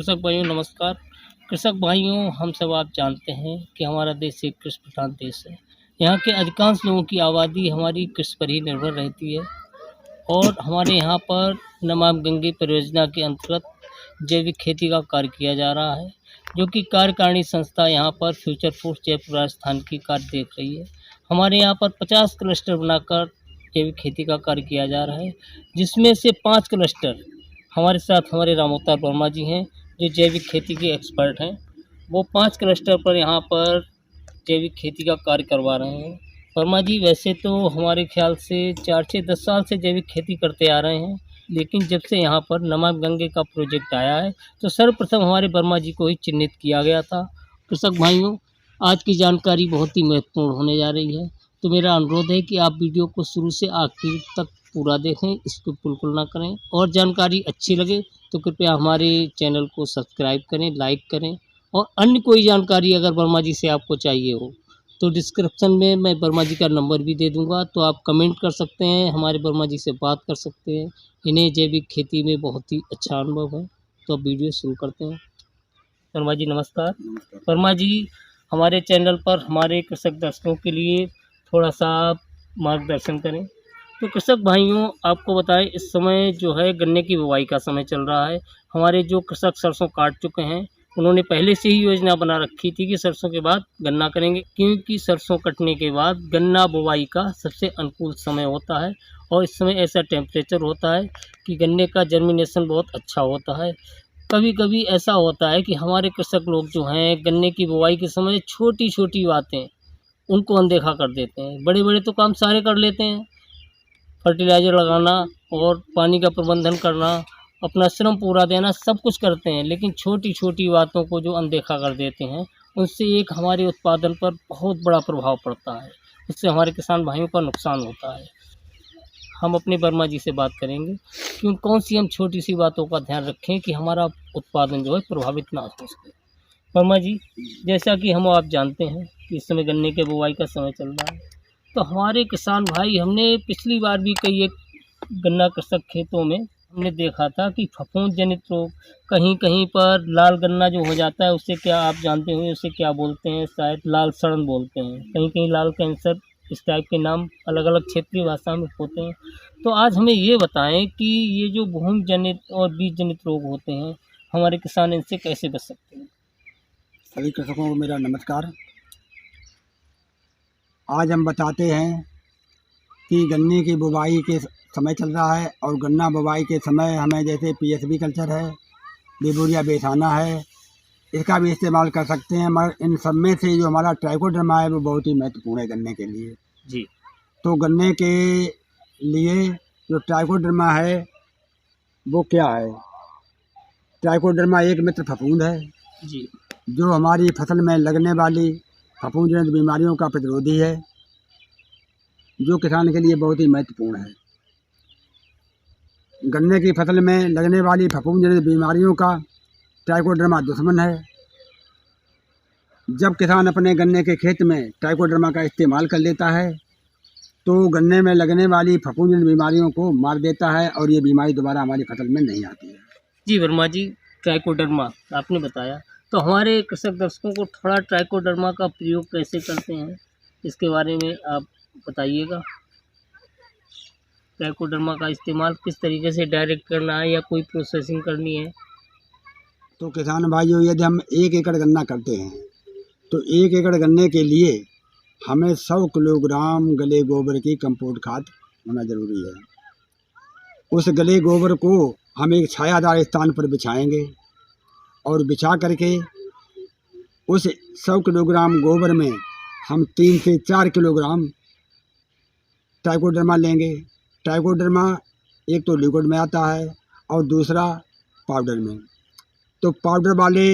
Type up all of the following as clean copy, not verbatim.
कृषक भाइयों नमस्कार। कृषक भाइयों, हम सब आप जानते हैं कि हमारा देश एक कृषि प्रधान देश है। यहाँ के अधिकांश लोगों की आबादी हमारी कृषि पर ही निर्भर रहती है और हमारे यहाँ पर नमामि गंगे परियोजना के अंतर्गत जैविक खेती का कार्य किया जा रहा है, जो कि कार्यकारिणी संस्था यहाँ पर फ्यूचर फूड्स जयपुर राजस्थान की कार्य देख रही है। हमारे यहाँ पर 50 क्लस्टर बनाकर जैविक खेती का कार्य किया जा रहा है, जिसमें से 5 क्लस्टर हमारे साथ हमारे राम अवतार वर्मा जी हैं, जो जैविक खेती के एक्सपर्ट हैं। वो 5 क्लस्टर पर यहाँ पर जैविक खेती का कार्य करवा रहे हैं। वर्मा जी वैसे तो हमारे ख्याल से 4 से 10 साल से जैविक खेती करते आ रहे हैं, लेकिन जब से यहाँ पर नमामि गंगे का प्रोजेक्ट आया है, तो सर्वप्रथम हमारे वर्मा जी को ही चिन्हित किया गया था। कृषक भाइयों, आज की जानकारी बहुत ही महत्वपूर्ण होने जा रही है, तो मेरा अनुरोध है कि आप वीडियो को शुरू से आखिर तक पूरा देखें, इसको बिल्कुल ना करें। और जानकारी अच्छी लगे तो कृपया हमारे चैनल को सब्सक्राइब करें, लाइक करें। और अन्य कोई जानकारी अगर वर्मा जी से आपको चाहिए हो तो डिस्क्रिप्शन में मैं वर्मा जी का नंबर भी दे दूंगा, तो आप कमेंट कर सकते हैं, हमारे वर्मा जी से बात कर सकते हैं। इन्हें जैविक खेती में बहुत ही अच्छा अनुभव है। तो अब वीडियो शुरू करते हैं। वर्मा जी नमस्कार। वर्मा जी, हमारे चैनल पर हमारे कृषक दर्शकों के लिए थोड़ा सा मार्गदर्शन करें। तो कृषक भाइयों, आपको बताएं, इस समय जो है गन्ने की बुवाई का समय चल रहा है। हमारे जो कृषक सरसों काट चुके हैं, उन्होंने पहले से ही योजना बना रखी थी कि सरसों के बाद गन्ना करेंगे, क्योंकि सरसों कटने के बाद गन्ना बुवाई का सबसे अनुकूल समय होता है और इस समय ऐसा टेम्परेचर होता है कि गन्ने का जर्मिनेशन बहुत अच्छा होता है। कभी कभी ऐसा होता है कि हमारे कृषक लोग जो हैं गन्ने की बुवाई के समय छोटी छोटी बातें उनको अनदेखा कर देते हैं। बड़े बड़े तो काम सारे कर लेते हैं, फर्टिलाइज़र लगाना और पानी का प्रबंधन करना, अपना श्रम पूरा देना, सब कुछ करते हैं, लेकिन छोटी-छोटी बातों को जो अनदेखा कर देते हैं, उससे एक हमारे उत्पादन पर बहुत बड़ा प्रभाव पड़ता है। उससे हमारे किसान भाइयों का नुकसान होता है। हम अपने वर्मा जी से बात करेंगे कि कौन-सी हम छोटी-सी बातों का ध्यान रखें कि हमारा उत्पादन जो है प्रभावित ना हो सके। वर्मा जी, जैसा कि हम आप जानते हैं कि इस समय गन्ने के बुवाई का समय चल रहा है, तो हमारे किसान भाई, हमने पिछली बार भी कई एक गन्ना कृषक खेतों में हमने देखा था कि फफूंद जनित रोग, कहीं कहीं पर लाल गन्ना जो हो जाता है, उससे क्या आप जानते होंगे, उसे क्या बोलते हैं, शायद लाल सड़न बोलते हैं, कहीं कहीं लाल कैंसर, इस टाइप के नाम अलग अलग क्षेत्रीय भाषा में होते हैं। तो आज हमें ये बताएं कि ये जो भूमि जनित और बीज जनित रोग होते हैं, हमारे किसान इनसे कैसे बच सकते हैं। सभी कृषकों को मेरा नमस्कार। आज हम बताते हैं कि गन्ने की बुवाई के समय चल रहा है और गन्ना बुवाई के समय हमें जैसे पीएसबी कल्चर है, बिबूरिया बेथाना है, इसका भी इस्तेमाल कर सकते हैं। मगर इन सब में से जो हमारा ट्राइकोडर्मा है वो बहुत ही महत्वपूर्ण है गन्ने के लिए जी। तो गन्ने के लिए जो ट्राइकोडर्मा है वो क्या है? ट्राइकोडर्मा एक मित्र फफूंद है जी। जो हमारी फसल में लगने वाली फफूंद जनित बीमारियों का प्रतिरोधी है, जो किसान के लिए बहुत ही महत्वपूर्ण है। गन्ने की फसल में लगने वाली फफूंद जनित बीमारियों का ट्राइकोडर्मा दुश्मन है। जब किसान अपने गन्ने के खेत में ट्राइकोडर्मा का इस्तेमाल कर लेता है तो गन्ने में लगने वाली फफूंद जनित बीमारियों को मार देता है और ये बीमारी दोबारा हमारी फसल में नहीं आती है। जी वर्मा जी, ट्राइकोडर्मा आपने बताया, तो हमारे कृषक दर्शकों को थोड़ा ट्राइकोडर्मा का प्रयोग कैसे करते हैं, इसके बारे में आप बताइएगा। ट्राइकोडर्मा का इस्तेमाल किस तरीके से डायरेक्ट करना है या कोई प्रोसेसिंग करनी है? तो किसान भाइयों, यदि हम 1 एकड़ गन्ना करते हैं तो 1 एकड़ गन्ने के लिए हमें 100 किलोग्राम गले गोबर की कंपोस्ट खाद होना ज़रूरी है। उस गले गोबर को हम एक छायादार स्थान पर बिछाएंगे और बिछा करके उस 100 किलोग्राम गोबर में हम 3 से 4 किलोग्राम ट्राइकोडर्मा लेंगे। ट्राइकोडर्मा एक तो लिक्विड में आता है और दूसरा पाउडर में। तो पाउडर वाले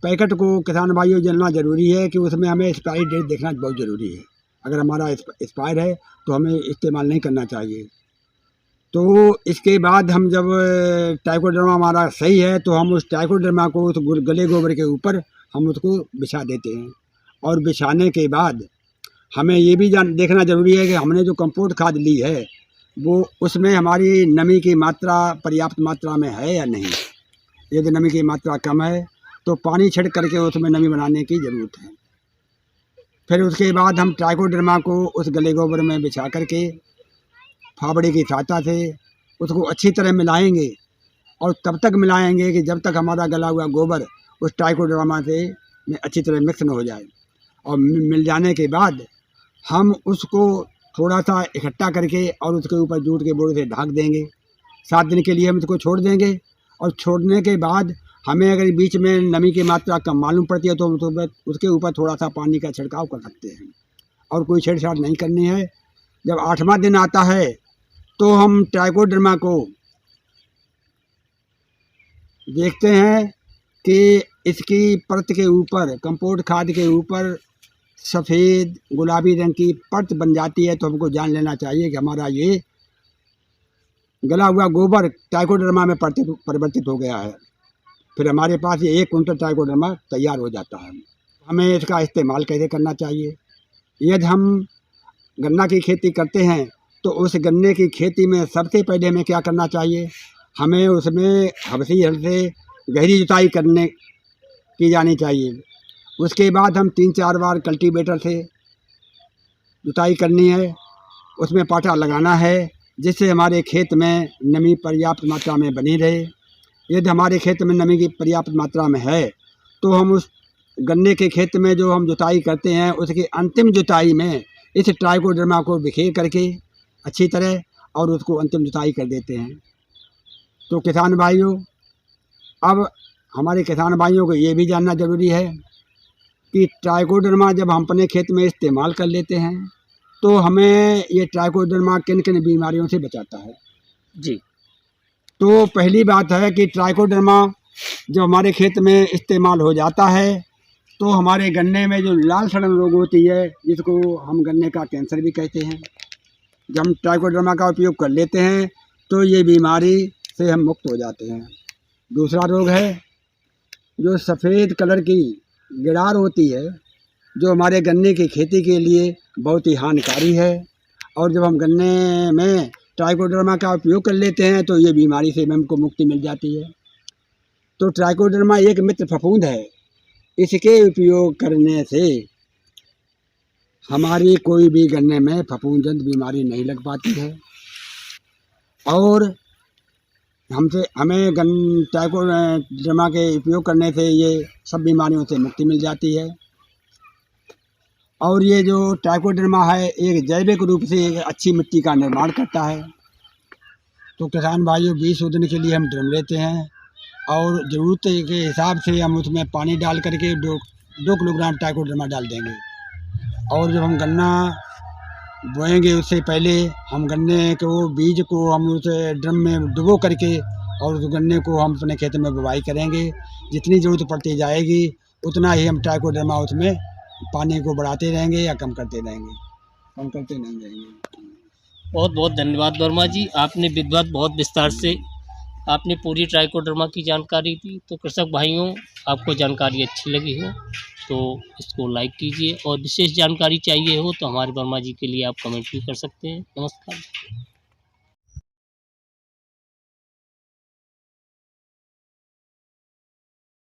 पैकेट को किसान भाइयों जानना ज़रूरी है कि उसमें हमें एक्सपायरी डेट देखना बहुत ज़रूरी है। अगर हमारा एक्सपायर है तो हमें इस्तेमाल नहीं करना चाहिए। तो इसके बाद हम जब ट्राइकोडर्मा हमारा सही है तो हम उस ट्राइकोडर्मा को उस गले गोबर के ऊपर हम उसको बिछा देते हैं और बिछाने के बाद हमें ये भी देखना ज़रूरी है कि हमने जो कंपोस्ट खाद ली है वो उसमें हमारी नमी की मात्रा पर्याप्त मात्रा में है या नहीं। यदि नमी की मात्रा कम है तो पानी छिड़क करके उसमें नमी बनाने की ज़रूरत है। फिर उसके बाद हम ट्राइकोडर्मा को उस गले गोबर में बिछा करके फावड़े की सहायता से उसको अच्छी तरह मिलाएंगे और तब तक मिलाएंगे कि जब तक हमारा गला हुआ गोबर उस ट्राइकोडर्मा से में अच्छी तरह मिक्स न हो जाए। और मिल जाने के बाद हम उसको थोड़ा सा इकट्ठा करके और उसके ऊपर जूट के बोरे से ढक देंगे। 7 दिन के लिए हम इसको छोड़ देंगे और छोड़ने के बाद हमें अगर बीच में नमी की मात्रा कम मालूम पड़ती है तो उसके ऊपर थोड़ा सा पानी का छिड़काव कर सकते हैं और कोई छेड़छाड़ नहीं करनी है। जब 8वां दिन आता है तो हम ट्राइकोडर्मा को देखते हैं कि इसकी परत के ऊपर कंपोस्ट खाद के ऊपर सफ़ेद गुलाबी रंग की परत बन जाती है तो हमको जान लेना चाहिए कि हमारा ये गला हुआ गोबर ट्राइकोडर्मा में परिवर्तित हो गया है। फिर हमारे पास ये 1 कुंटल ट्राइकोडर्मा तैयार हो जाता है। हमें इसका इस्तेमाल कैसे करना चाहिए? यदि हम गन्ना की खेती करते हैं तो उस गन्ने की खेती में सबसे पहले हमें क्या करना चाहिए? हमें उसमें हबसी हल से गहरी जुताई की जानी चाहिए। उसके बाद हम 3-4 बार कल्टीवेटर से जुताई करनी है, उसमें पाटा लगाना है जिससे हमारे खेत में नमी पर्याप्त मात्रा में बनी रहे। यदि हमारे खेत में नमी की पर्याप्त मात्रा में है तो हम उस गन्ने के खेत में जो हम जुताई करते हैं उसकी अंतिम जुताई में इस ट्राइकोडर्मा को बिखेर करके अच्छी तरह और उसको अंतिम जुताई कर देते हैं। तो किसान भाइयों, अब हमारे किसान भाइयों को ये भी जानना ज़रूरी है कि ट्राइकोडर्मा जब हम अपने खेत में इस्तेमाल कर लेते हैं तो हमें ये ट्राइकोडर्मा किन किन बीमारियों से बचाता है। जी, तो पहली बात है कि ट्राइकोडर्मा जब हमारे खेत में इस्तेमाल हो जाता है तो हमारे गन्ने में जो लाल सड़न रोग होती है जिसको हम गन्ने का कैंसर भी कहते हैं, जब हम ट्राइकोडर्मा का उपयोग कर लेते हैं तो ये बीमारी से हम मुक्त हो जाते हैं। दूसरा रोग है जो सफ़ेद कलर की गिरार होती है जो हमारे गन्ने की खेती के लिए बहुत ही हानिकारी है और जब हम गन्ने में ट्राइकोडर्मा का उपयोग कर लेते हैं तो ये बीमारी से हमको मुक्ति मिल जाती है। तो ट्राइकोडर्मा एक मित्र फफूंद है, इसके उपयोग करने से हमारी कोई भी गन्ने में फफूंदजनित बीमारी नहीं लग पाती है और हमें ट्राइकोडर्मा के उपयोग करने से ये सब बीमारियों से मुक्ति मिल जाती है। और ये जो ट्राइकोडर्मा है एक जैविक रूप से एक अच्छी मिट्टी का निर्माण करता है। तो किसान भाइयों, 20 दिन के लिए हम ड्रम लेते हैं और ज़रूरत के हिसाब से हम उसमें पानी डाल करके 2 किलोग्राम ट्राइकोडर्मा डाल देंगे। और जब हम गन्ना बोएंगे उससे पहले हम गन्ने को बीज को हम उस ड्रम में डुबो करके और उस गन्ने को हम अपने खेत में बुवाई करेंगे। जितनी ज़रूरत पड़ती जाएगी उतना ही हम ट्राइकोडर्मा उसमें पानी को बढ़ाते रहेंगे या कम करते नहीं रहेंगे। बहुत बहुत धन्यवाद वर्मा जी, आपने विधिवत बहुत विस्तार से आपने पूरी ट्राइकोडर्मा की जानकारी दी। तो कृषक भाइयों, आपको जानकारी अच्छी लगी हो तो इसको लाइक कीजिए और विशेष जानकारी चाहिए हो तो हमारे वर्मा जी के लिए आप कमेंट भी कर सकते हैं। नमस्कार।